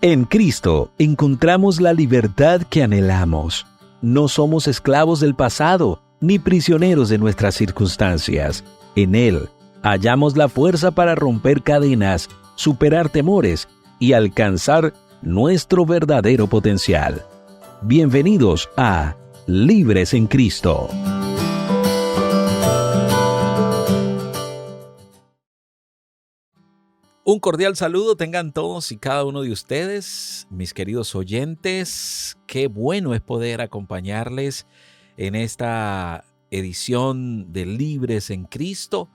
En Cristo encontramos la libertad que anhelamos. No somos esclavos del pasado, ni prisioneros de nuestras circunstancias. En Él hallamos la fuerza para romper cadenas, superar temores y alcanzar nuestro verdadero potencial. Bienvenidos a Libres en Cristo. Un cordial saludo tengan todos y cada uno de ustedes, mis queridos oyentes. Qué bueno es poder acompañarles en esta edición de Libres en Cristo.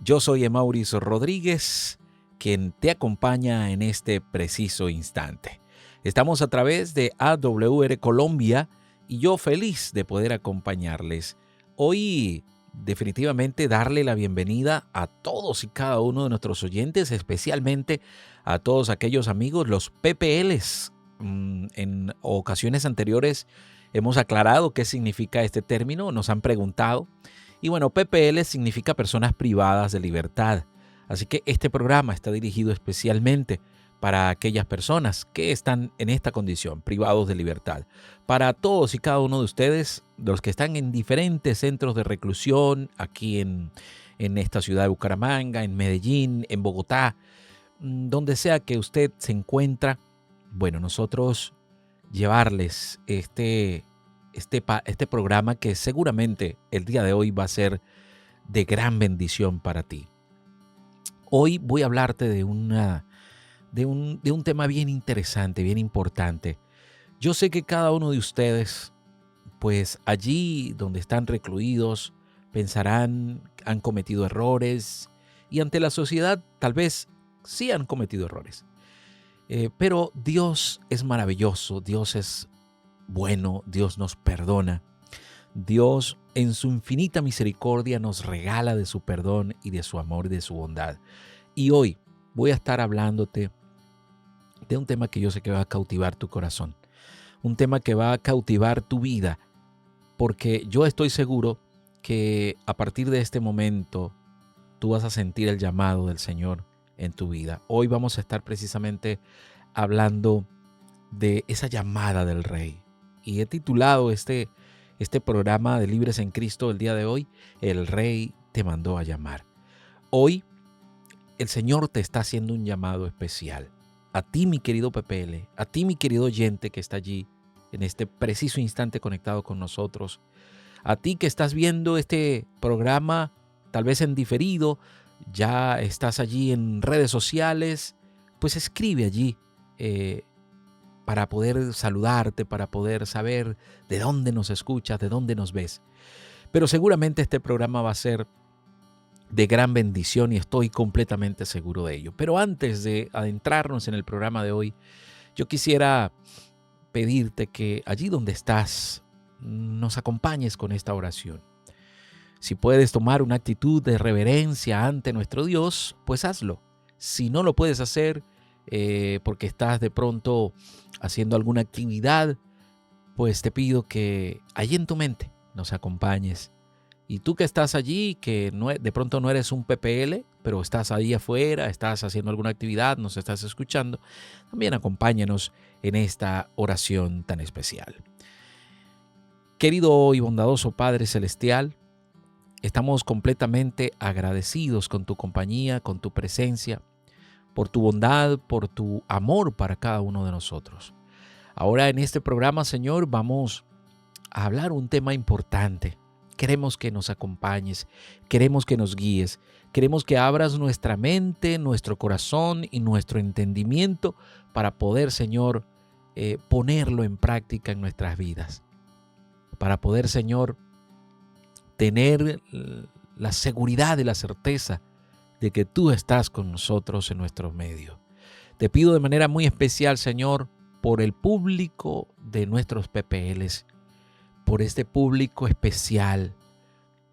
Yo soy Emauris Rodríguez, quien te acompaña en este preciso instante. Estamos a través de AWR Colombia y yo feliz de poder acompañarles. Hoy definitivamente darle la bienvenida a todos y cada uno de nuestros oyentes, especialmente a todos aquellos amigos, los PPLs. En ocasiones anteriores hemos aclarado qué significa este término, nos han preguntado. Y bueno, PPL significa personas privadas de libertad. Así que este programa está dirigido especialmente para aquellas personas que están en esta condición, privados de libertad. Para todos y cada uno de ustedes, los que están en diferentes centros de reclusión, aquí en esta ciudad de Bucaramanga, en Medellín, en Bogotá, donde sea que usted se encuentra, bueno, nosotros llevarles este programa que seguramente el día de hoy va a ser de gran bendición para ti. Hoy voy a hablarte de un tema bien interesante, bien importante. Yo sé que cada uno de ustedes, pues allí donde están recluidos, pensarán, han cometido errores y ante la sociedad tal vez sí han cometido errores. Pero Dios es maravilloso, Dios es bueno, Dios nos perdona. Dios en su infinita misericordia nos regala de su perdón y de su amor y de su bondad. Y hoy voy a estar hablándote de un tema que yo sé que va a cautivar tu corazón, un tema que va a cautivar tu vida, porque yo estoy seguro que a partir de este momento tú vas a sentir el llamado del Señor en tu vida. Hoy vamos a estar precisamente hablando de esa llamada del Rey y he titulado este programa de Libres en Cristo el día de hoy, El Rey te mandó a llamar. Hoy el Señor te está haciendo un llamado especial. A ti, mi querido PPL, a ti, mi querido oyente que está allí en este preciso instante conectado con nosotros, a ti que estás viendo este programa, tal vez en diferido, ya estás allí en redes sociales, pues escribe allí para poder saludarte, para poder saber de dónde nos escuchas, de dónde nos ves. Pero seguramente este programa va a ser de gran bendición y estoy completamente seguro de ello. Pero antes de adentrarnos en el programa de hoy, yo quisiera pedirte que allí donde estás nos acompañes con esta oración. Si puedes tomar una actitud de reverencia ante nuestro Dios, pues hazlo. Si no lo puedes hacer porque estás de pronto haciendo alguna actividad, pues te pido que allí en tu mente nos acompañes. Y tú que estás allí, que de pronto no eres un PPL, pero estás ahí afuera, estás haciendo alguna actividad, nos estás escuchando, también acompáñanos en esta oración tan especial. Querido y bondadoso Padre Celestial, estamos completamente agradecidos con tu compañía, con tu presencia, por tu bondad, por tu amor para cada uno de nosotros. Ahora en este programa, Señor, vamos a hablar un tema importante. Queremos que nos acompañes, queremos que nos guíes, queremos que abras nuestra mente, nuestro corazón y nuestro entendimiento para poder, Señor, ponerlo en práctica en nuestras vidas. Para poder, Señor, tener la seguridad y la certeza de que tú estás con nosotros en nuestro medio. Te pido de manera muy especial, Señor, por el público de nuestros PPLs, por este público especial,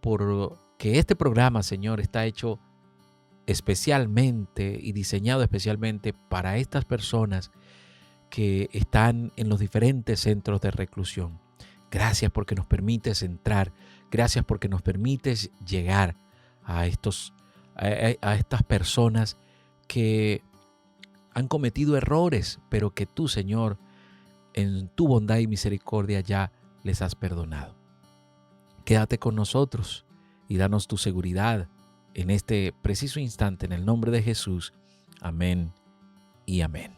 porque este programa, Señor, está hecho especialmente y diseñado especialmente para estas personas que están en los diferentes centros de reclusión. Gracias porque nos permites entrar, gracias porque nos permites llegar a estas personas que han cometido errores, pero que tú, Señor, en tu bondad y misericordia ya les has perdonado. Quédate con nosotros y danos tu seguridad en este preciso instante, en el nombre de Jesús. Amén y amén.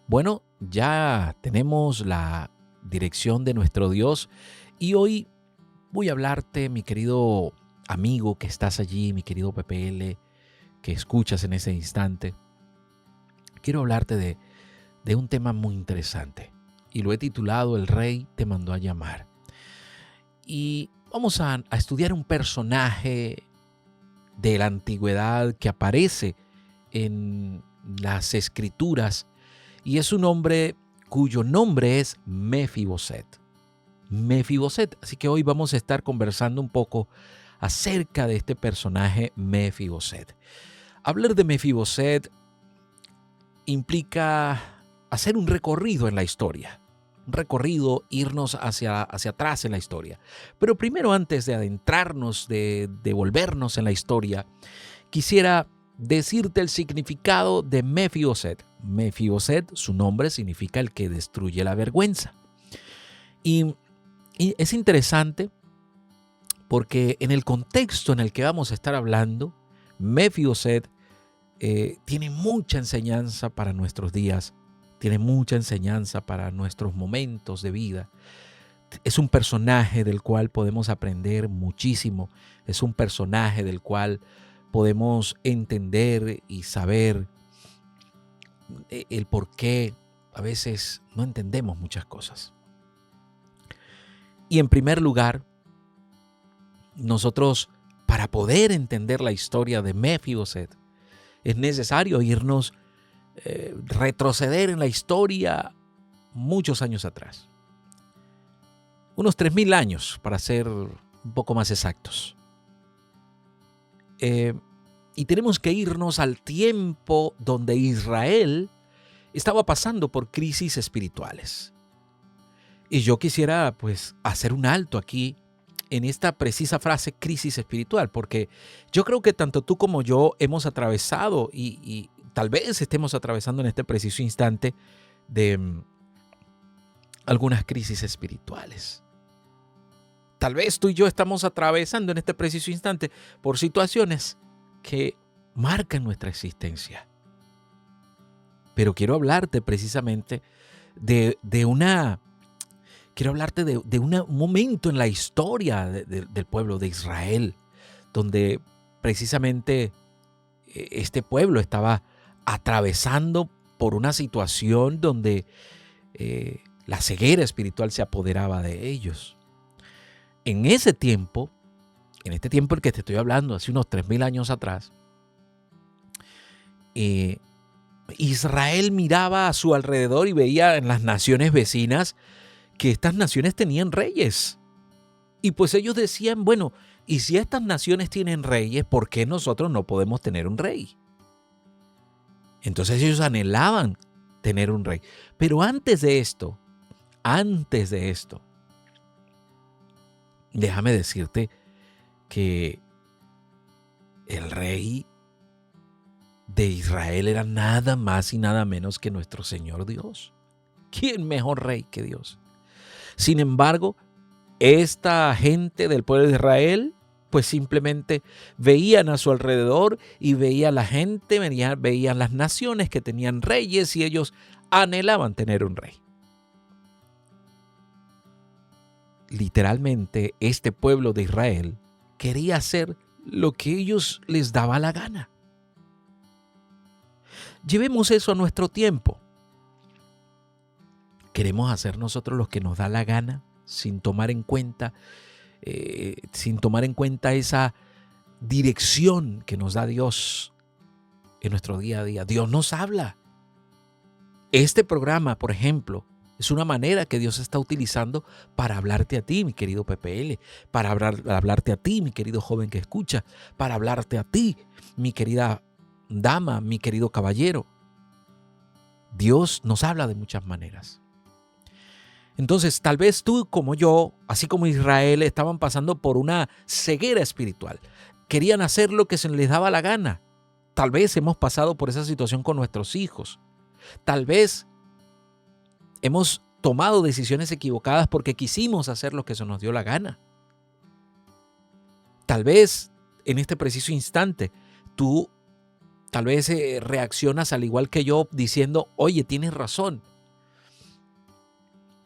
Bueno, ya tenemos la dirección de nuestro Dios y hoy voy a hablarte, mi querido amigo que estás allí, mi querido PPL, que escuchas en ese instante. Quiero hablarte de un tema muy interesante y lo he titulado El Rey te mandó a llamar. Y vamos a estudiar un personaje de la antigüedad que aparece en las escrituras y es un hombre cuyo nombre es Mefiboset. Mefiboset. Así que hoy vamos a estar conversando un poco acerca de este personaje Mefiboset. Hablar de Mefiboset implica hacer un recorrido en la historia. Un recorrido, irnos hacia atrás en la historia. Pero primero, antes de adentrarnos, de devolvernos en la historia, quisiera decirte el significado de Mefiboset. Mefiboset, su nombre significa el que destruye la vergüenza. Y es interesante porque en el contexto en el que vamos a estar hablando, Mefiboset tiene mucha enseñanza para nuestros días, tiene mucha enseñanza para nuestros momentos de vida. Es un personaje del cual podemos aprender muchísimo, es un personaje del cual podemos entender y saber el por qué a veces no entendemos muchas cosas. Y en primer lugar, nosotros, para poder entender la historia de Mefiboset, es necesario irnos, retroceder en la historia muchos años atrás. Unos 3000 años, para ser un poco más exactos. Y tenemos que irnos al tiempo donde Israel estaba pasando por crisis espirituales. Y yo quisiera hacer un alto aquí en esta precisa frase crisis espiritual, porque yo creo que tanto tú como yo hemos atravesado y tal vez estemos atravesando en este preciso instante de algunas crisis espirituales. Tal vez tú y yo estamos atravesando en este preciso instante por situaciones que marcan nuestra existencia. Pero quiero hablarte precisamente quiero hablarte de un momento en la historia del pueblo de Israel, donde precisamente este pueblo estaba atravesando por una situación donde la ceguera espiritual se apoderaba de ellos. En ese tiempo, en este tiempo el que te estoy hablando, hace unos 3000 años atrás, Israel miraba a su alrededor y veía en las naciones vecinas que estas naciones tenían reyes. Y pues ellos decían, bueno, y si estas naciones tienen reyes, ¿por qué nosotros no podemos tener un rey? Entonces ellos anhelaban tener un rey. Pero antes de esto, déjame decirte que el rey de Israel era nada más y nada menos que nuestro Señor Dios. ¿Quién mejor rey que Dios? Sin embargo, esta gente del pueblo de Israel, pues simplemente veían a su alrededor y veía a la gente, veían las naciones que tenían reyes y ellos anhelaban tener un rey. Literalmente, este pueblo de Israel quería hacer lo que ellos les daba la gana. Llevemos eso a nuestro tiempo. ¿Queremos hacer nosotros lo que nos da la gana sin tomar en cuenta esa dirección que nos da Dios en nuestro día a día? Dios nos habla. Este programa, por ejemplo, es una manera que Dios está utilizando para hablarte a ti, mi querido PPL, para hablarte a ti, mi querido joven que escucha, para hablarte a ti, mi querida dama, mi querido caballero. Dios nos habla de muchas maneras. Entonces, tal vez tú como yo, así como Israel, estaban pasando por una ceguera espiritual. Querían hacer lo que se les daba la gana. Tal vez hemos pasado por esa situación con nuestros hijos. Tal vez hemos tomado decisiones equivocadas porque quisimos hacer lo que se nos dio la gana. Tal vez en este preciso instante tú tal vez reaccionas al igual que yo diciendo, oye, tienes razón.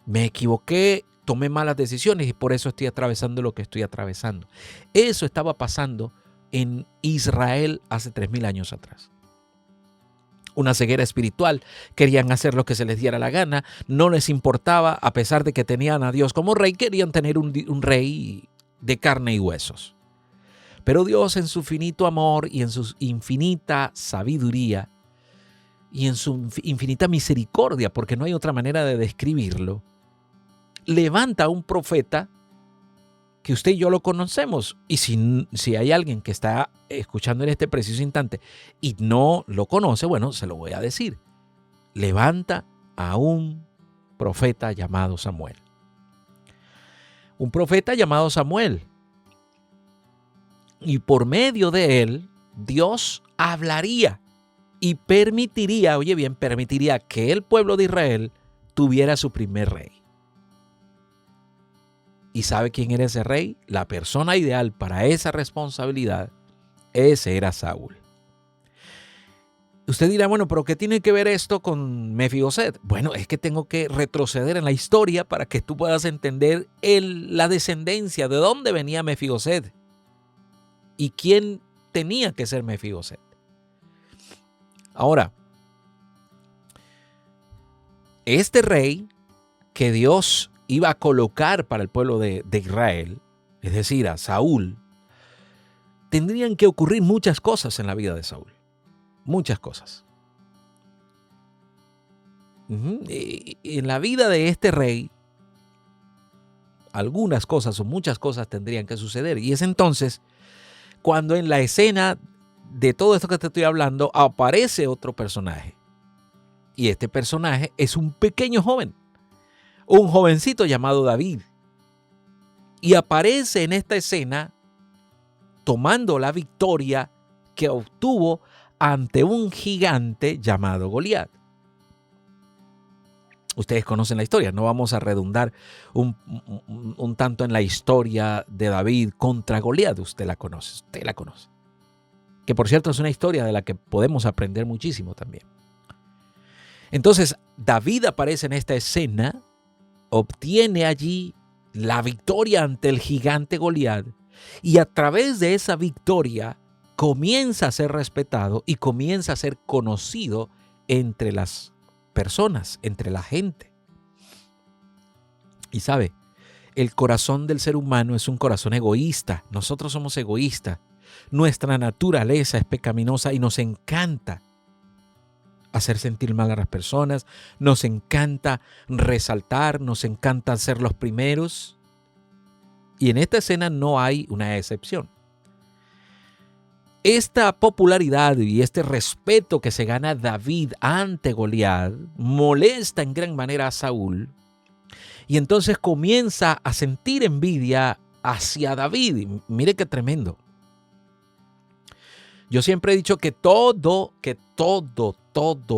Me equivoqué, tomé malas decisiones y por eso estoy atravesando lo que estoy atravesando. Eso estaba pasando en Israel hace 3000 años atrás. Una ceguera espiritual, querían hacer lo que se les diera la gana, no les importaba, a pesar de que tenían a Dios como rey, querían tener un rey de carne y huesos. Pero Dios en su finito amor y en su infinita sabiduría y en su infinita misericordia, porque no hay otra manera de describirlo, levanta a un profeta que usted y yo lo conocemos. Y si hay alguien que está escuchando en este preciso instante y no lo conoce, bueno, se lo voy a decir. Levanta a un profeta llamado Samuel. Un profeta llamado Samuel. Y por medio de él, Dios hablaría y permitiría, oye bien, permitiría que el pueblo de Israel tuviera su primer rey. ¿Y sabe quién era ese rey? La persona ideal para esa responsabilidad, ese era Saúl. Usted dirá, bueno, ¿pero qué tiene que ver esto con Mefiboset? Bueno, es que tengo que retroceder en la historia para que tú puedas entender la descendencia, de dónde venía Mefiboset y quién tenía que ser Mefiboset. Ahora, este rey que Dios iba a colocar para el pueblo de Israel, es decir, a Saúl, tendrían que ocurrir muchas cosas en la vida de Saúl. Muchas cosas. En la vida de este rey, algunas cosas o muchas cosas tendrían que suceder. Y es entonces cuando en la escena de todo esto que te estoy hablando aparece otro personaje. Y este personaje es un pequeño joven, un jovencito llamado David. Y aparece en esta escena tomando la victoria que obtuvo ante un gigante llamado Goliat. Ustedes conocen la historia, no vamos a redundar un tanto en la historia de David contra Goliat. Usted la conoce. Que por cierto es una historia de la que podemos aprender muchísimo también. Entonces David aparece en esta escena, obtiene allí la victoria ante el gigante Goliat y a través de esa victoria comienza a ser respetado y comienza a ser conocido entre las personas, entre la gente. Y sabe, el corazón del ser humano es un corazón egoísta. Nosotros somos egoístas. Nuestra naturaleza es pecaminosa y nos encanta hacer sentir mal a las personas, nos encanta resaltar, nos encanta ser los primeros. Y en esta escena no hay una excepción. Esta popularidad y este respeto que se gana David ante Goliat molesta en gran manera a Saúl y entonces comienza a sentir envidia hacia David. Y mire qué tremendo. Yo siempre he dicho que todo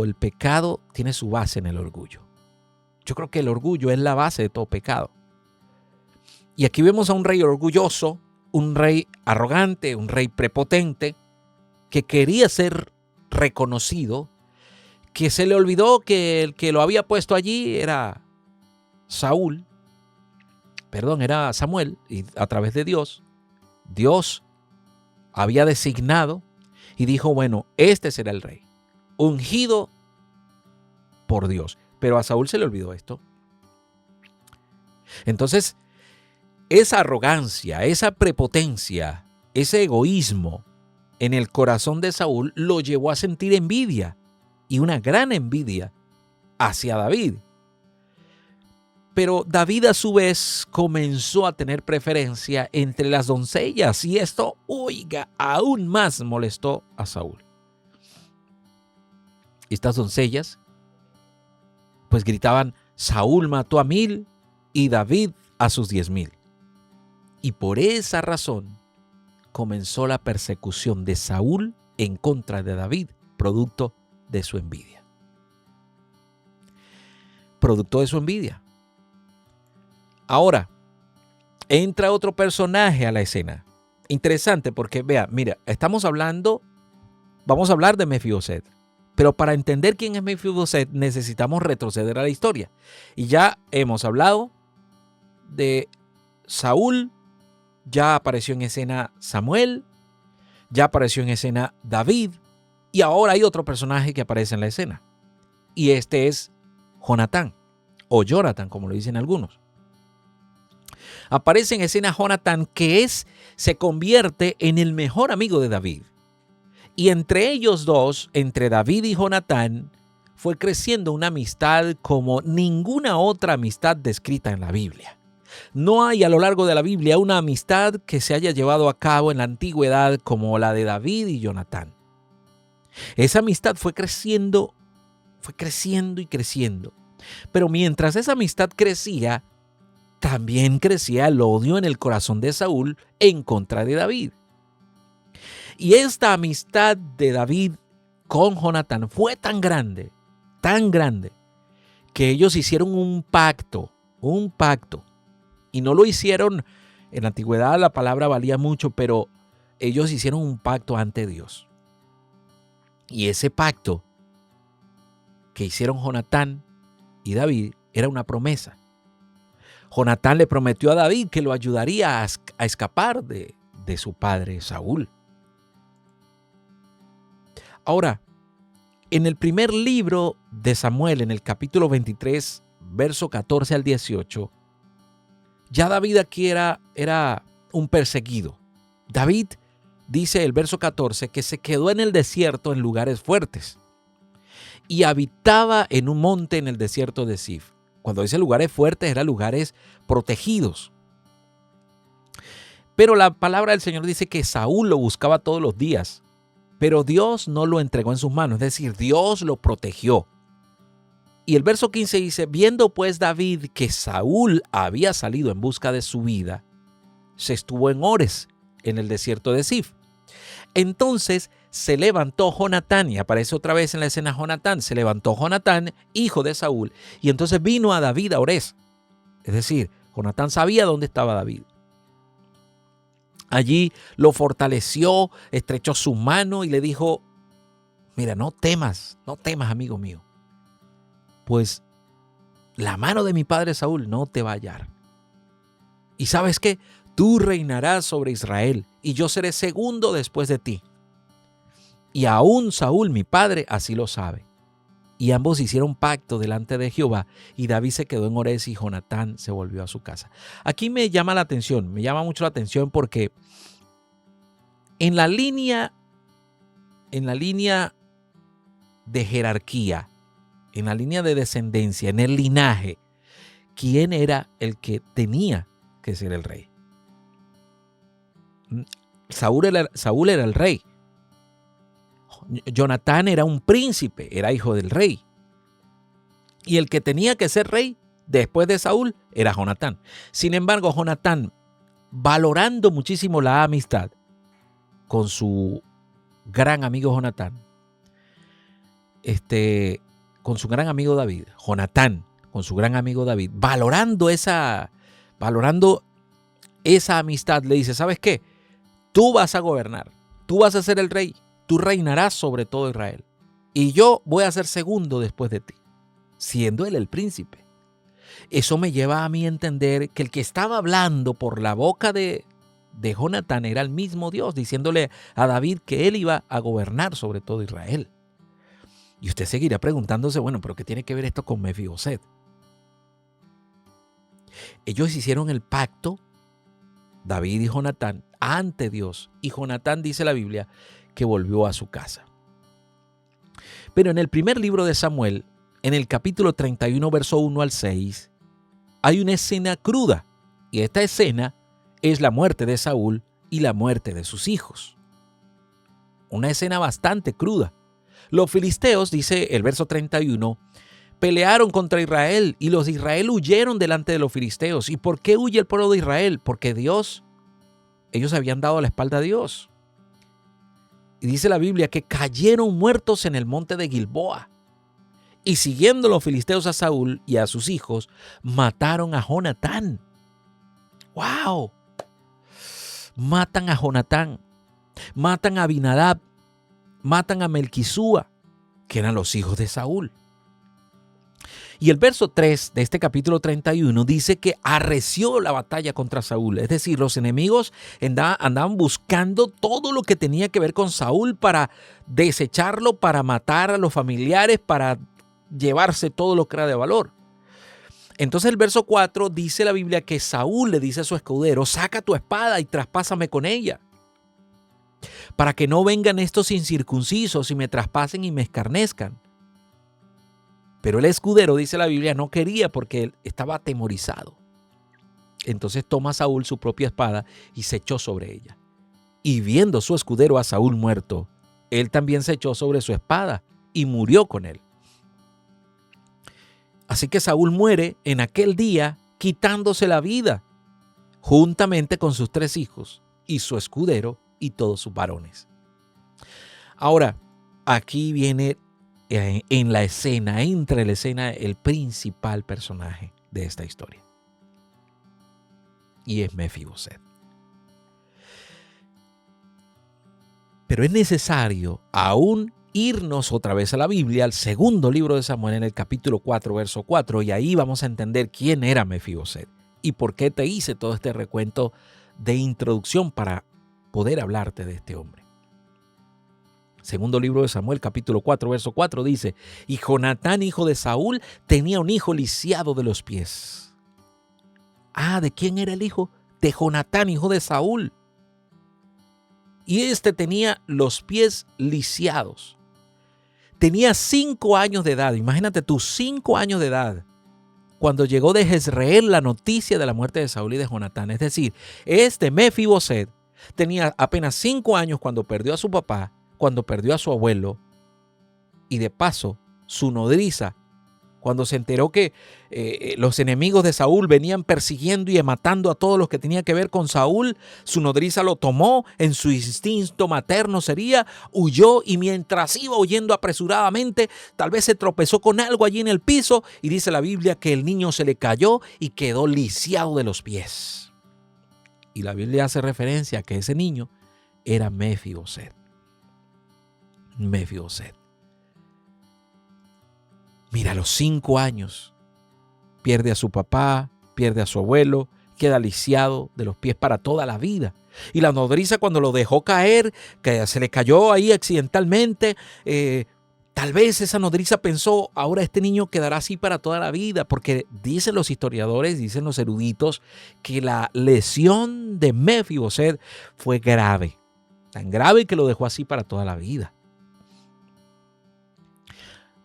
el pecado tiene su base en el orgullo. Yo creo que el orgullo es la base de todo pecado. Y aquí vemos a un rey orgulloso, un rey arrogante, un rey prepotente, que quería ser reconocido, que se le olvidó que el que lo había puesto allí era era Samuel, y a través de Dios había designado y dijo, bueno, este será el rey, ungido por Dios. Pero a Saúl se le olvidó esto. Entonces, esa arrogancia, esa prepotencia, ese egoísmo en el corazón de Saúl lo llevó a sentir envidia, y una gran envidia hacia David. Pero David a su vez comenzó a tener preferencia entre las doncellas y esto, oiga, aún más molestó a Saúl. Estas doncellas pues gritaban, Saúl mató a 1000 y David a sus 10,000. Y por esa razón comenzó la persecución de Saúl en contra de David, producto de su envidia. Producto de su envidia. Ahora, entra otro personaje a la escena. Interesante porque, vea, mira, vamos a hablar de Mefiboset. Pero para entender quién es Mefiboset necesitamos retroceder a la historia. Y ya hemos hablado de Saúl, ya apareció en escena Samuel, ya apareció en escena David, y ahora hay otro personaje que aparece en la escena. Y este es Jonatán, o Jonathan, como lo dicen algunos. Aparece en escena Jonatán, que se convierte en el mejor amigo de David. Y entre ellos dos, entre David y Jonatán, fue creciendo una amistad como ninguna otra amistad descrita en la Biblia. No hay a lo largo de la Biblia una amistad que se haya llevado a cabo en la antigüedad como la de David y Jonatán. Esa amistad fue creciendo y creciendo. Pero mientras esa amistad crecía, también crecía el odio en el corazón de Saúl en contra de David. Y esta amistad de David con Jonatán fue tan grande, que ellos hicieron un pacto. Y no lo hicieron, en la antigüedad la palabra valía mucho, pero ellos hicieron un pacto ante Dios. Y ese pacto que hicieron Jonatán y David era una promesa. Jonatán le prometió a David que lo ayudaría a escapar de su padre Saúl. Ahora, en el primer libro de Samuel, en el capítulo 23, verso 14 al 18, ya David aquí era un perseguido. David, dice el verso 14, que se quedó en el desierto en lugares fuertes y habitaba en un monte en el desierto de Zif. Cuando dice lugares fuertes, eran lugares protegidos. Pero la palabra del Señor dice que Saúl lo buscaba todos los días, pero Dios no lo entregó en sus manos, es decir, Dios lo protegió. Y el verso 15 dice, viendo pues David que Saúl había salido en busca de su vida, se estuvo en Ores, en el desierto de Zif. Entonces se levantó Jonatán, y aparece otra vez en la escena Jonatán, se levantó Jonatán, hijo de Saúl, y entonces vino a David a Ores. Es decir, Jonatán sabía dónde estaba David. Allí lo fortaleció, estrechó su mano y le dijo, mira, no temas, amigo mío, pues la mano de mi padre Saúl no te va a hallar. Y ¿sabes qué? Tú reinarás sobre Israel y yo seré segundo después de ti. Y aún Saúl, mi padre, así lo sabe. Y ambos hicieron pacto delante de Jehová, y David se quedó en Ores y Jonatán se volvió a su casa. Aquí me llama mucho la atención porque en la línea de jerarquía, en la línea de descendencia, en el linaje, ¿quién era el que tenía que ser el rey? Saúl era el rey. Jonatán era un príncipe, era hijo del rey. Y el que tenía que ser rey después de Saúl era Jonatán. Sin embargo, Jonatán, valorando muchísimo la amistad con su gran amigo Jonatán, con su gran amigo David, Jonatán, con su gran amigo David, valorando esa amistad, le dice, ¿sabes qué? Tú vas a gobernar, tú vas a ser el rey, tú reinarás sobre todo Israel. Y yo voy a ser segundo después de ti, siendo él el príncipe. Eso me lleva a mí a entender que el que estaba hablando por la boca de Jonatán era el mismo Dios, diciéndole a David que él iba a gobernar sobre todo Israel. Y usted seguirá preguntándose, bueno, ¿pero qué tiene que ver esto con Mefiboset? Ellos hicieron el pacto, David y Jonatán, ante Dios. Y Jonatán, dice la Biblia, que volvió a su casa. Pero en el primer libro de Samuel, en el capítulo 31, verso 1 al 6, hay una escena cruda. Y esta escena es la muerte de Saúl y la muerte de sus hijos. Una escena bastante cruda. Los filisteos, dice el verso 31, pelearon contra Israel y los de Israel huyeron delante de los filisteos. ¿Y por qué huye el pueblo de Israel? Porque ellos habían dado la espalda a Dios. Y dice la Biblia que cayeron muertos en el monte de Gilboa. Y siguiendo los filisteos a Saúl y a sus hijos, mataron a Jonatán. ¡Wow! Matan a Jonatán, matan a Abinadab, matan a Melquisúa, que eran los hijos de Saúl. Y el verso 3 de este capítulo 31 dice que arreció la batalla contra Saúl. Es decir, los enemigos andaban buscando todo lo que tenía que ver con Saúl para desecharlo, para matar a los familiares, para llevarse todo lo que era de valor. Entonces el verso 4 dice la Biblia que Saúl le dice a su escudero: saca tu espada y traspásame con ella, para que no vengan estos incircuncisos y me traspasen y me escarnezcan. Pero el escudero, dice la Biblia, no quería porque él estaba atemorizado. Entonces toma Saúl su propia espada y se echó sobre ella. Y viendo su escudero a Saúl muerto, él también se echó sobre su espada y murió con él. Así que Saúl muere en aquel día quitándose la vida, juntamente con sus 3 hijos y su escudero y todos sus varones. Ahora, aquí viene entra en la escena el principal personaje de esta historia. Y es Mefiboset. Pero es necesario aún irnos otra vez a la Biblia, al segundo libro de Samuel, en el capítulo 4, verso 4, y ahí vamos a entender quién era Mefiboset y por qué te hice todo este recuento de introducción para poder hablarte de este hombre. Segundo libro de Samuel, capítulo 4, verso 4 dice: y Jonatán, hijo de Saúl, tenía un hijo lisiado de los pies. ¿De quién era el hijo? De Jonatán, hijo de Saúl. Y este tenía los pies lisiados. Tenía 5 años de edad. Imagínate tú, 5 años de edad, cuando llegó de Jezreel la noticia de la muerte de Saúl y de Jonatán. Es decir, este Mefiboset tenía apenas 5 años cuando perdió a su papá, cuando perdió a su abuelo, y de paso su nodriza, cuando se enteró que los enemigos de Saúl venían persiguiendo y matando a todos los que tenían que ver con Saúl, su nodriza lo tomó en su instinto materno, huyó, y mientras iba huyendo apresuradamente, tal vez se tropezó con algo allí en el piso, y dice la Biblia que el niño se le cayó y quedó lisiado de los pies. Y la Biblia hace referencia a que ese niño era Mefiboset. Mefiboset. Mira, a los 5 años pierde a su papá, pierde a su abuelo, queda lisiado de los pies para toda la vida. Y la nodriza, cuando lo dejó caer, que se le cayó ahí accidentalmente, tal vez esa nodriza pensó: ahora este niño quedará así para toda la vida, porque dicen los historiadores, dicen los eruditos, que la lesión de Mefiboset fue grave, tan grave que lo dejó así para toda la vida.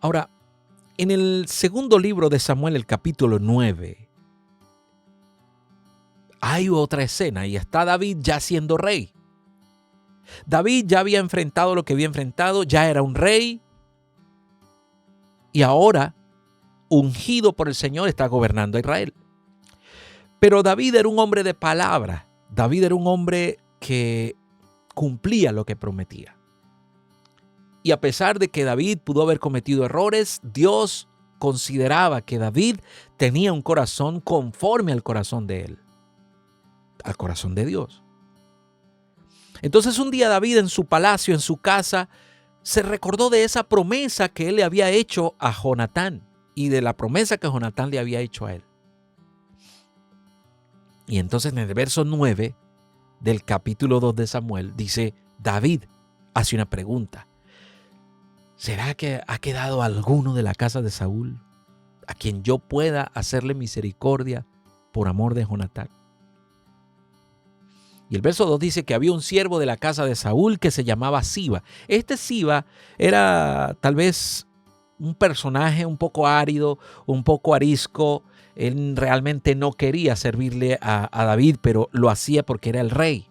Ahora, en el segundo libro de Samuel, el capítulo 9, hay otra escena y está David ya siendo rey. David ya había enfrentado lo que había enfrentado, ya era un rey, y ahora, ungido por el Señor, está gobernando a Israel. Pero David era un hombre de palabra. David era un hombre que cumplía lo que prometía. Y a pesar de que David pudo haber cometido errores, Dios consideraba que David tenía un corazón conforme al corazón de él, al corazón de Dios. Entonces un día David, en su palacio, en su casa, se recordó de esa promesa que él le había hecho a Jonatán y de la promesa que Jonatán le había hecho a él. Y entonces en el verso 9 del capítulo 2 de Samuel dice: David hace una pregunta. ¿Será que ha quedado alguno de la casa de Saúl a quien yo pueda hacerle misericordia por amor de Jonatán? Y el verso 2 dice que había un siervo de la casa de Saúl que se llamaba Siba. Este Siba era tal vez un personaje un poco árido, un poco arisco. Él realmente no quería servirle a David, pero lo hacía porque era el rey.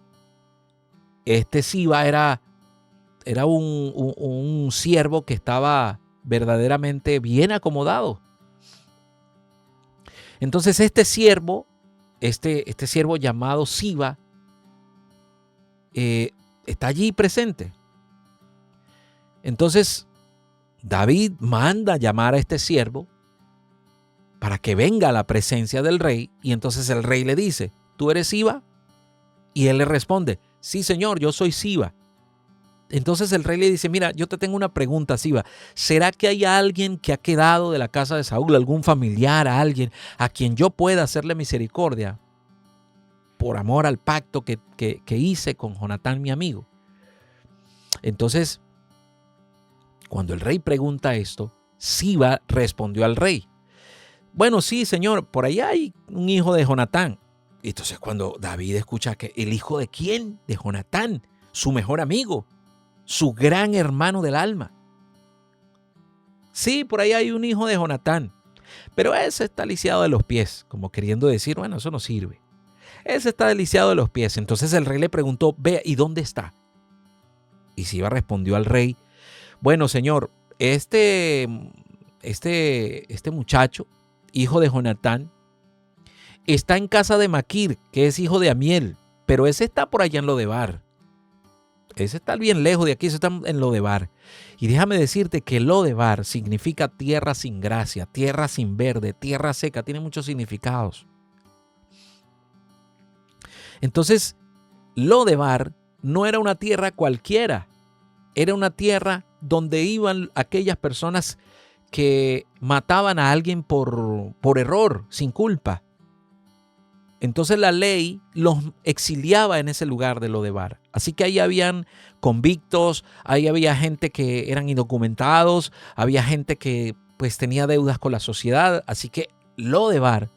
Este Siba era un siervo que estaba verdaderamente bien acomodado. Entonces este siervo llamado Siba, está allí presente. Entonces David manda llamar a este siervo para que venga a la presencia del rey, y entonces el rey le dice, ¿tú eres Siba? Y él le responde, sí señor, yo soy Siba. Entonces el rey le dice, mira, yo te tengo una pregunta, Siba. ¿Será que hay alguien que ha quedado de la casa de Saúl, algún familiar, alguien a quien yo pueda hacerle misericordia por amor al pacto que hice con Jonatán, mi amigo? Entonces, cuando el rey pregunta esto, Siba respondió al rey, bueno, sí, señor, por ahí hay un hijo de Jonatán. Y entonces cuando David escucha que el hijo de quién, de Jonatán, su mejor amigo, su gran hermano del alma. Sí, por ahí hay un hijo de Jonatán, pero ese está lisiado de los pies, como queriendo decir, bueno, eso no sirve. Ese está lisiado de los pies. Entonces el rey le preguntó, ve, ¿y dónde está? Y Siba respondió al rey, bueno, señor, este muchacho, hijo de Jonatán, está en casa de Maquir, que es hijo de Amiel, pero ese está por allá en Lodebar. Ese está bien lejos de aquí, ese está en Lodebar. Y déjame decirte que Lodebar significa tierra sin gracia, tierra sin verde, tierra seca, tiene muchos significados. Entonces, Lodebar no era una tierra cualquiera, era una tierra donde iban aquellas personas que mataban a alguien por error, sin culpa. Entonces la ley los exiliaba en ese lugar de Lodebar. Así que ahí habían convictos, ahí había gente que eran indocumentados, había gente que pues tenía deudas con la sociedad. Así que Lodebar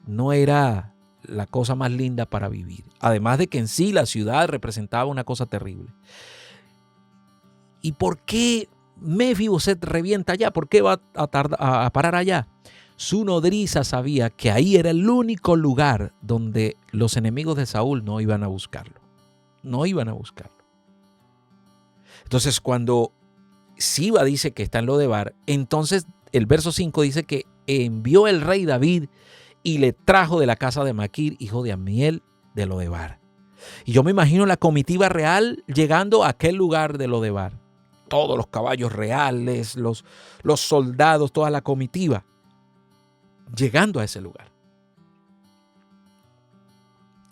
no era la cosa más linda para vivir. Además de que en sí la ciudad representaba una cosa terrible. ¿Y por qué Mefiboset revienta allá? ¿Por qué va a parar allá? Su nodriza sabía que ahí era el único lugar donde los enemigos de Saúl no iban a buscarlo. No iban a buscarlo. Entonces, cuando Siba dice que está en Lodebar, entonces el verso 5 dice que envió el rey David y le trajo de la casa de Maquir, hijo de Amiel, de Lodebar. Y yo me imagino la comitiva real llegando a aquel lugar de Lodebar. Todos los caballos reales, los soldados, toda la comitiva, llegando a ese lugar.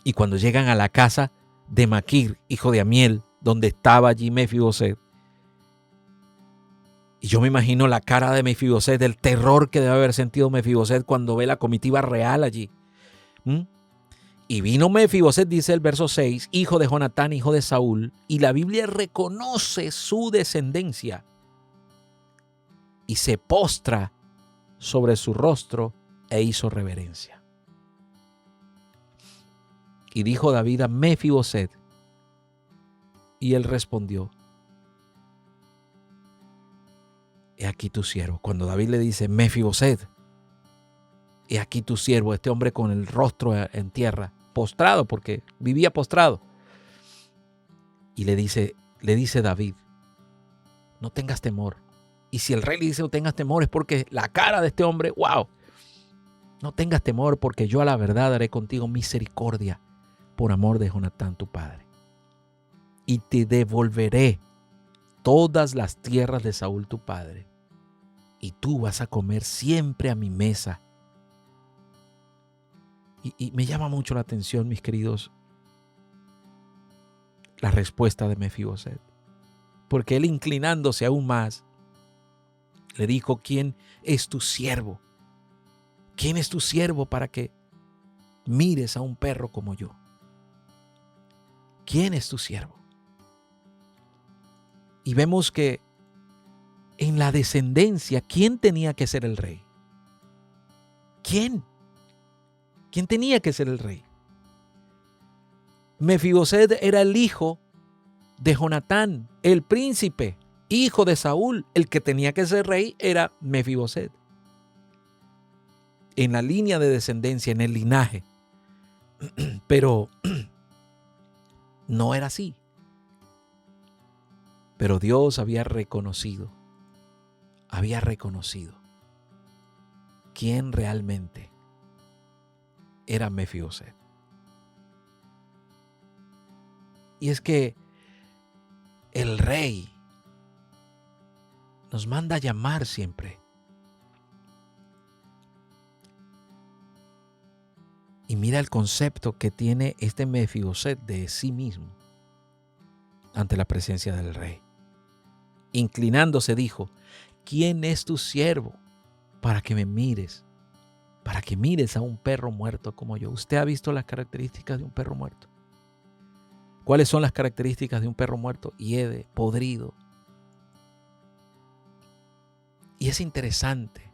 Y cuando llegan a la casa de Maquir, hijo de Amiel, donde estaba allí Mefiboset, y yo me imagino la cara de Mefiboset, del terror que debe haber sentido Mefiboset cuando ve la comitiva real allí. Y vino Mefiboset, dice el verso 6, hijo de Jonatán, hijo de Saúl, y la Biblia reconoce su descendencia y se postra sobre su rostro e hizo reverencia. Y dijo David a Mefiboset, y él respondió, he aquí tu siervo. Cuando David le dice, Mefiboset, he aquí tu siervo, este hombre con el rostro en tierra, postrado, porque vivía postrado. Y le dice David, no tengas temor. Y si el rey le dice no tengas temor, es porque la cara de este hombre, wow. No tengas temor, porque yo a la verdad haré contigo misericordia por amor de Jonatán tu padre. Y te devolveré todas las tierras de Saúl tu padre. Y tú vas a comer siempre a mi mesa. Y me llama mucho la atención, mis queridos, la respuesta de Mefiboset. Porque él, inclinándose aún más, le dijo, ¿quién es tu siervo? ¿Quién es tu siervo para que mires a un perro como yo? ¿Quién es tu siervo? Y vemos que en la descendencia, ¿quién tenía que ser el rey? ¿Quién? ¿Quién tenía que ser el rey? Mefiboset era el hijo de Jonatán, el príncipe, hijo de Saúl. El que tenía que ser rey era Mefiboset. En la línea de descendencia, en el linaje. Pero no era así. Pero Dios había reconocido quién realmente era Mefiboset. Y es que el rey nos manda a llamar siempre. Y mira el concepto que tiene este Mefiboset de sí mismo ante la presencia del rey. Inclinándose dijo: ¿quién es tu siervo para que me mires? Para que mires a un perro muerto como yo. ¿Usted ha visto las características de un perro muerto? ¿Cuáles son las características de un perro muerto? Hiede, podrido. Y es interesante,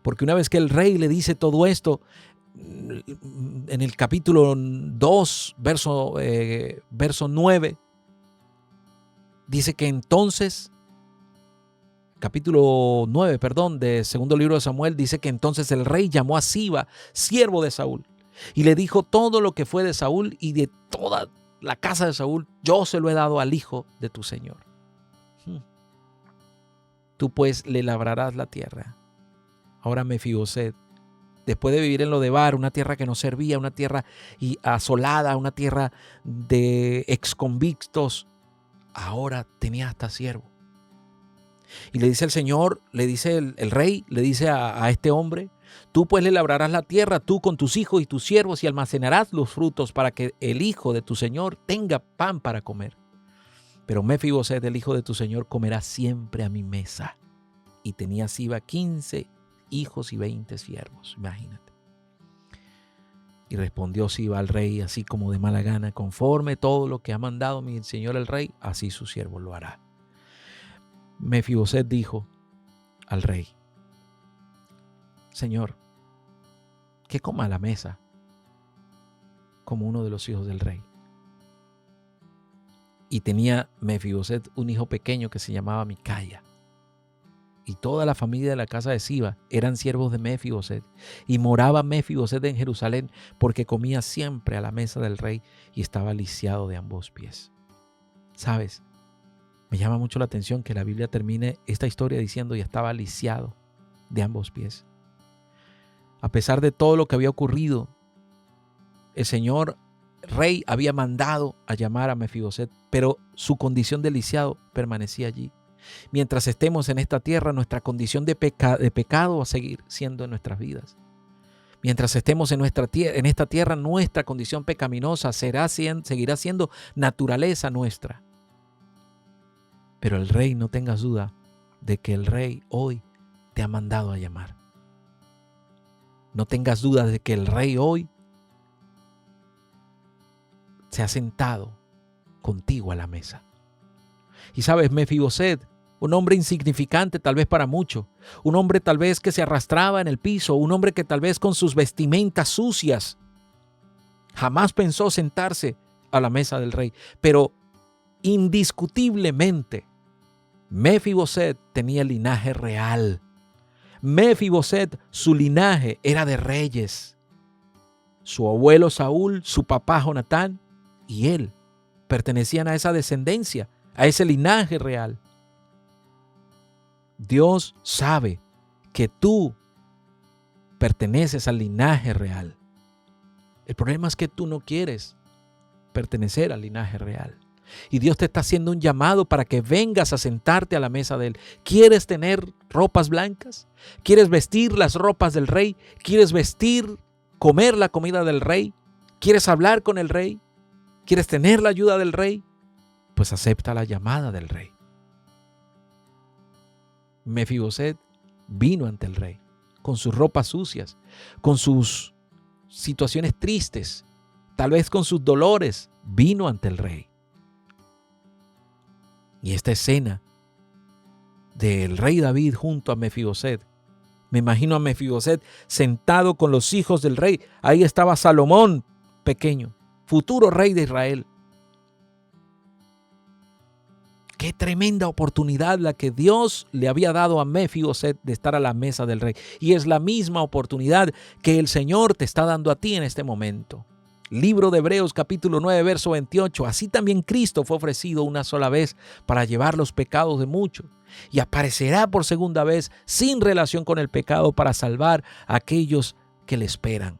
porque una vez que el rey le dice todo esto, en el capítulo 2, verso 9, dice que entonces, capítulo 9, de segundo libro de Samuel, dice que entonces el rey llamó a Siba, siervo de Saúl, y le dijo todo lo que fue de Saúl y de toda la casa de Saúl, yo se lo he dado al hijo de tu señor. Tú pues le labrarás la tierra. Ahora Mefiboset, después de vivir en Lodebar, una tierra que no servía, una tierra asolada, una tierra de exconvictos, ahora tenía hasta siervo. Y le dice el Señor, le dice el rey, le dice a este hombre: tú pues le labrarás la tierra, tú con tus hijos y tus siervos, y almacenarás los frutos para que el hijo de tu Señor tenga pan para comer. Pero Mefiboset, el hijo de tu Señor, comerá siempre a mi mesa. Y tenía Siba 15 hijos y 20 siervos, imagínate. Y respondió Siba al rey, así como de mala gana: conforme todo lo que ha mandado mi señor el rey, así su siervo lo hará. Mefiboset dijo al rey: Señor, que coma a la mesa como uno de los hijos del rey. Y tenía Mefiboset un hijo pequeño que se llamaba Micaya. Y toda la familia de la casa de Siba eran siervos de Mefiboset. Y moraba Mefiboset en Jerusalén, porque comía siempre a la mesa del rey y estaba lisiado de ambos pies. ¿Sabes? Me llama mucho la atención que la Biblia termine esta historia diciendo: y estaba lisiado de ambos pies. A pesar de todo lo que había ocurrido, el Señor rey había mandado a llamar a Mefiboset, pero su condición de lisiado permanecía allí. Mientras estemos en esta tierra, nuestra condición de pecado va a seguir siendo en nuestras vidas. Mientras estemos en esta tierra, nuestra condición pecaminosa seguirá siendo naturaleza nuestra. Pero el rey, no tengas duda de que el rey hoy te ha mandado a llamar. No tengas duda de que el rey hoy se ha sentado contigo a la mesa. Y sabes, Mefiboset, un hombre insignificante tal vez para muchos, un hombre tal vez que se arrastraba en el piso, un hombre que tal vez con sus vestimentas sucias jamás pensó sentarse a la mesa del rey, pero indiscutiblemente Mefiboset tenía linaje real. Mefiboset, su linaje era de reyes. Su abuelo Saúl, su papá Jonatán y él pertenecían a esa descendencia, a ese linaje real. Dios sabe que tú perteneces al linaje real. El problema es que tú no quieres pertenecer al linaje real. Y Dios te está haciendo un llamado para que vengas a sentarte a la mesa de Él. ¿Quieres tener ropas blancas? ¿Quieres vestir las ropas del rey? ¿Quieres comer la comida del rey? ¿Quieres hablar con el rey? ¿Quieres tener la ayuda del rey? Pues acepta la llamada del rey. Mefiboset vino ante el rey con sus ropas sucias, con sus situaciones tristes, tal vez con sus dolores, vino ante el rey. Y esta escena del rey David junto a Mefiboset, me imagino a Mefiboset sentado con los hijos del rey. Ahí estaba Salomón pequeño, futuro rey de Israel. Qué tremenda oportunidad la que Dios le había dado a Mefiboset de estar a la mesa del rey. Y es la misma oportunidad que el Señor te está dando a ti en este momento. Libro de Hebreos capítulo 9, verso 28. Así también Cristo fue ofrecido una sola vez para llevar los pecados de muchos. Y aparecerá por segunda vez sin relación con el pecado para salvar a aquellos que le esperan.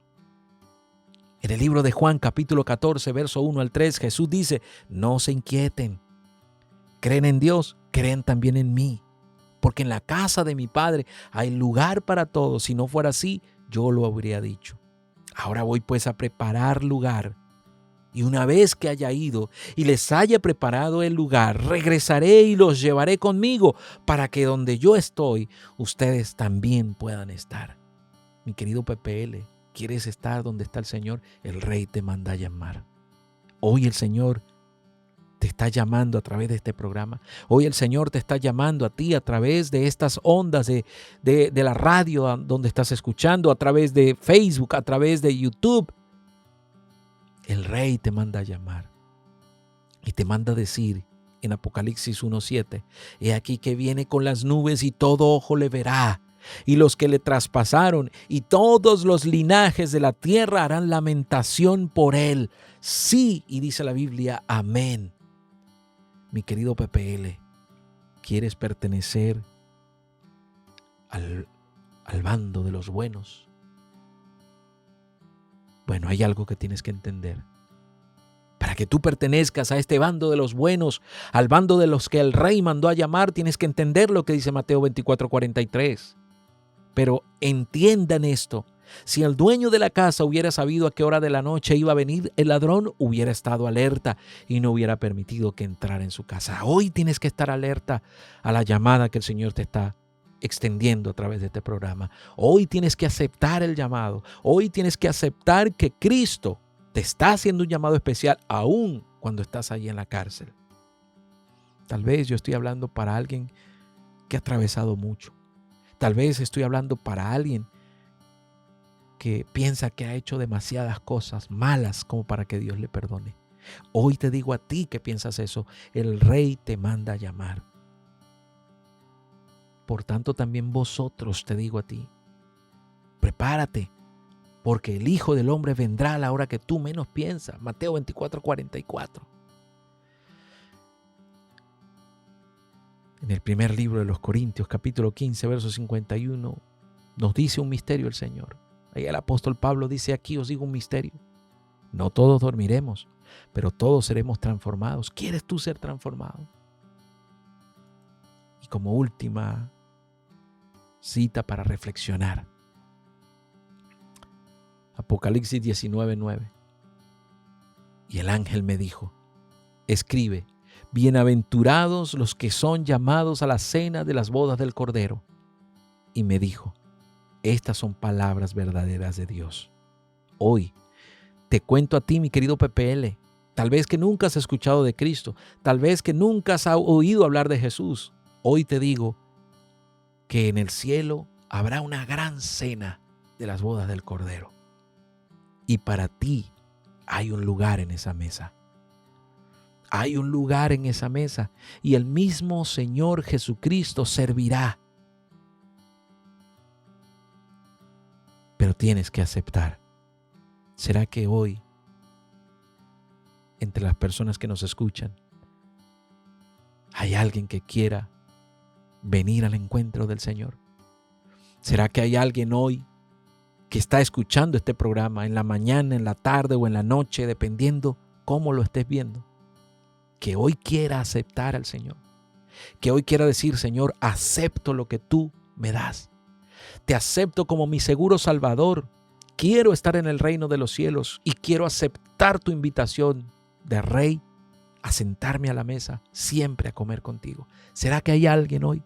En el libro de Juan capítulo 14, verso 1 al 3, Jesús dice: no se inquieten. Creen en Dios, crean también en mí, porque en la casa de mi Padre hay lugar para todos. Si no fuera así, yo lo habría dicho. Ahora voy pues a preparar lugar. Y una vez que haya ido y les haya preparado el lugar, regresaré y los llevaré conmigo para que donde yo estoy, ustedes también puedan estar. Mi querido PPL, ¿quieres estar donde está el Señor? El Rey te manda a llamar. Hoy el Señor te está llamando a través de este programa. Hoy el Señor te está llamando a ti a través de estas ondas de la radio donde estás escuchando, a través de Facebook, a través de YouTube. El Rey te manda a llamar y te manda a decir en Apocalipsis 1:7, he aquí que viene con las nubes y todo ojo le verá, y los que le traspasaron y todos los linajes de la tierra harán lamentación por él. Sí, y dice la Biblia, amén. Mi querido PPL, ¿quieres pertenecer al bando de los buenos? Bueno, hay algo que tienes que entender. Para que tú pertenezcas a este bando de los buenos, al bando de los que el Rey mandó a llamar, tienes que entender lo que dice Mateo 24:43. Pero entiendan esto. Si el dueño de la casa hubiera sabido a qué hora de la noche iba a venir el ladrón, hubiera estado alerta y no hubiera permitido que entrara en su casa. Hoy tienes que estar alerta a la llamada que el Señor te está extendiendo a través de este programa. Hoy tienes que aceptar el llamado. Hoy tienes que aceptar que Cristo te está haciendo un llamado especial aún cuando estás ahí en la cárcel. Tal vez yo estoy hablando para alguien que ha atravesado mucho. Tal vez estoy hablando para alguien que piensa que ha hecho demasiadas cosas malas como para que Dios le perdone. Hoy te digo a ti que piensas eso, el Rey te manda a llamar. Por tanto, también vosotros te digo a ti, prepárate, porque el Hijo del Hombre vendrá a la hora que tú menos piensas. Mateo 24:44. En el primer libro de los Corintios, capítulo 15, verso 51, nos dice un misterio el Señor. Ahí el apóstol Pablo dice, aquí os digo un misterio. No todos dormiremos, pero todos seremos transformados. ¿Quieres tú ser transformado? Y como última cita para reflexionar, Apocalipsis 19:9. Y el ángel me dijo, escribe, bienaventurados los que son llamados a la cena de las bodas del Cordero. Y me dijo, estas son palabras verdaderas de Dios. Hoy te cuento a ti, mi querido PPL, tal vez que nunca has escuchado de Cristo, tal vez que nunca has oído hablar de Jesús. Hoy te digo que en el cielo habrá una gran cena de las bodas del Cordero. Y para ti hay un lugar en esa mesa. Hay un lugar en esa mesa y el mismo Señor Jesucristo servirá. Pero tienes que aceptar. ¿Será que hoy, entre las personas que nos escuchan, hay alguien que quiera venir al encuentro del Señor? ¿Será que hay alguien hoy que está escuchando este programa en la mañana, en la tarde o en la noche, dependiendo cómo lo estés viendo, que hoy quiera aceptar al Señor? Que hoy quiera decir, Señor, acepto lo que tú me das. Te acepto como mi seguro Salvador. Quiero estar en el reino de los cielos y quiero aceptar tu invitación de Rey a sentarme a la mesa, siempre a comer contigo. ¿Será que hay alguien hoy?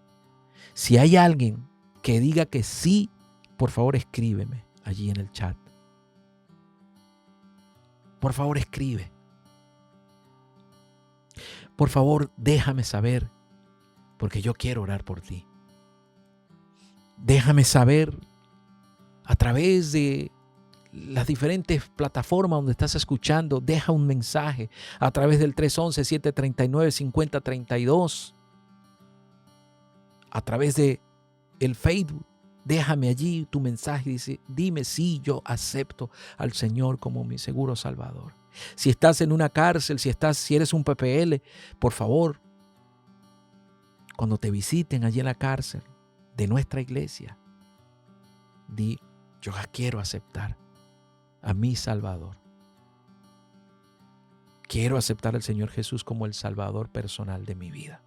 Si hay alguien que diga que sí, por favor escríbeme allí en el chat. Por favor escribe. Por favor déjame saber, porque yo quiero orar por ti. Déjame saber a través de las diferentes plataformas donde estás escuchando. Deja un mensaje a través del 311-739-5032. A través de el Facebook. Déjame allí tu mensaje. Dice, dime si yo acepto al Señor como mi seguro Salvador. Si estás en una cárcel, si eres un PPL, por favor, cuando te visiten allí en la cárcel de nuestra iglesia, di, yo quiero aceptar a mi Salvador. Quiero aceptar al Señor Jesús como el Salvador personal de mi vida.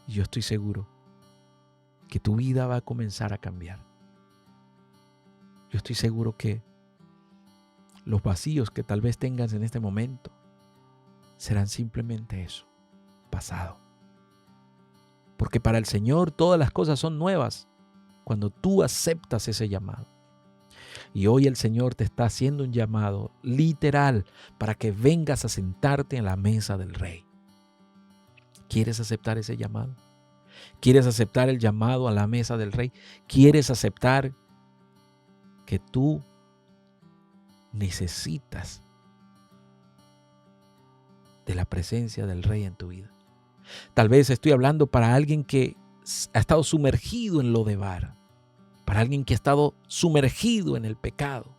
Y yo estoy seguro que tu vida va a comenzar a cambiar. Yo estoy seguro que los vacíos que tal vez tengas en este momento serán simplemente eso, pasado. Porque para el Señor todas las cosas son nuevas cuando tú aceptas ese llamado. Y hoy el Señor te está haciendo un llamado literal para que vengas a sentarte en la mesa del Rey. ¿Quieres aceptar ese llamado? ¿Quieres aceptar el llamado a la mesa del Rey? ¿Quieres aceptar que tú necesitas de la presencia del Rey en tu vida? Tal vez estoy hablando para alguien que ha estado sumergido en Lodebar, para alguien que ha estado sumergido en el pecado,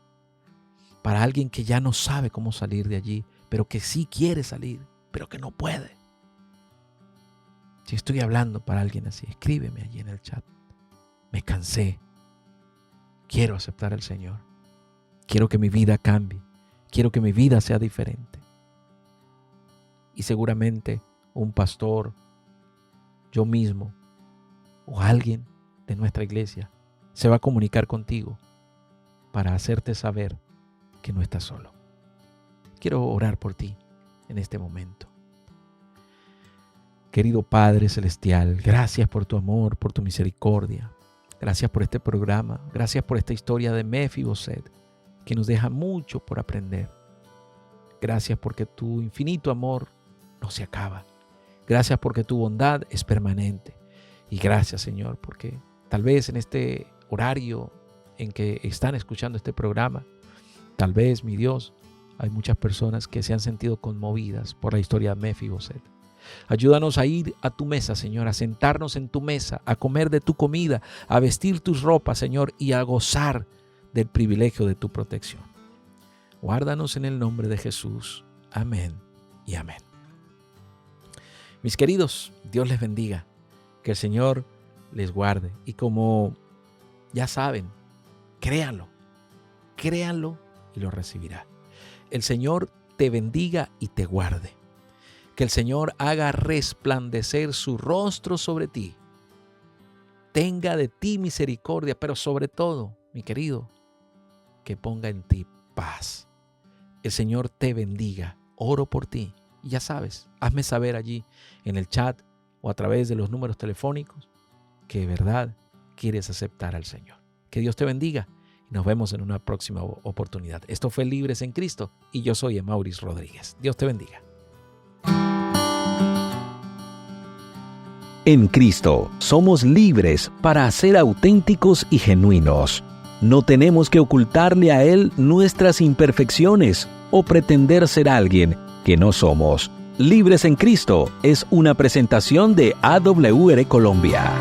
para alguien que ya no sabe cómo salir de allí, pero que sí quiere salir, pero que no puede. Si estoy hablando para alguien así, escríbeme allí en el chat. Me cansé. Quiero aceptar al Señor. Quiero que mi vida cambie. Quiero que mi vida sea diferente. Y seguramente un pastor, yo mismo o alguien de nuestra iglesia se va a comunicar contigo para hacerte saber que no estás solo. Quiero orar por ti en este momento. Querido Padre Celestial, gracias por tu amor, por tu misericordia. Gracias por este programa. Gracias por esta historia de Mefiboset, que nos deja mucho por aprender. Gracias porque tu infinito amor no se acaba. Gracias porque tu bondad es permanente. Y gracias, Señor, porque tal vez en este horario en que están escuchando este programa, tal vez, mi Dios, hay muchas personas que se han sentido conmovidas por la historia de Mefiboset. Ayúdanos a ir a tu mesa, Señor, a sentarnos en tu mesa, a comer de tu comida, a vestir tus ropas, Señor, y a gozar del privilegio de tu protección. Guárdanos en el nombre de Jesús. Amén y amén. Mis queridos, Dios les bendiga, que el Señor les guarde. Y como ya saben, créanlo y lo recibirá. El Señor te bendiga y te guarde. Que el Señor haga resplandecer su rostro sobre ti. Tenga de ti misericordia, pero sobre todo, mi querido, que ponga en ti paz. El Señor te bendiga. Oro por ti. Y ya sabes, hazme saber allí en el chat o a través de los números telefónicos que de verdad quieres aceptar al Señor. Que Dios te bendiga y nos vemos en una próxima oportunidad. Esto fue Libres en Cristo y yo soy Emauris Rodríguez. Dios te bendiga. En Cristo somos libres para ser auténticos y genuinos. No tenemos que ocultarle a Él nuestras imperfecciones o pretender ser alguien que no somos. Libres en Cristo es una presentación de AWR Colombia.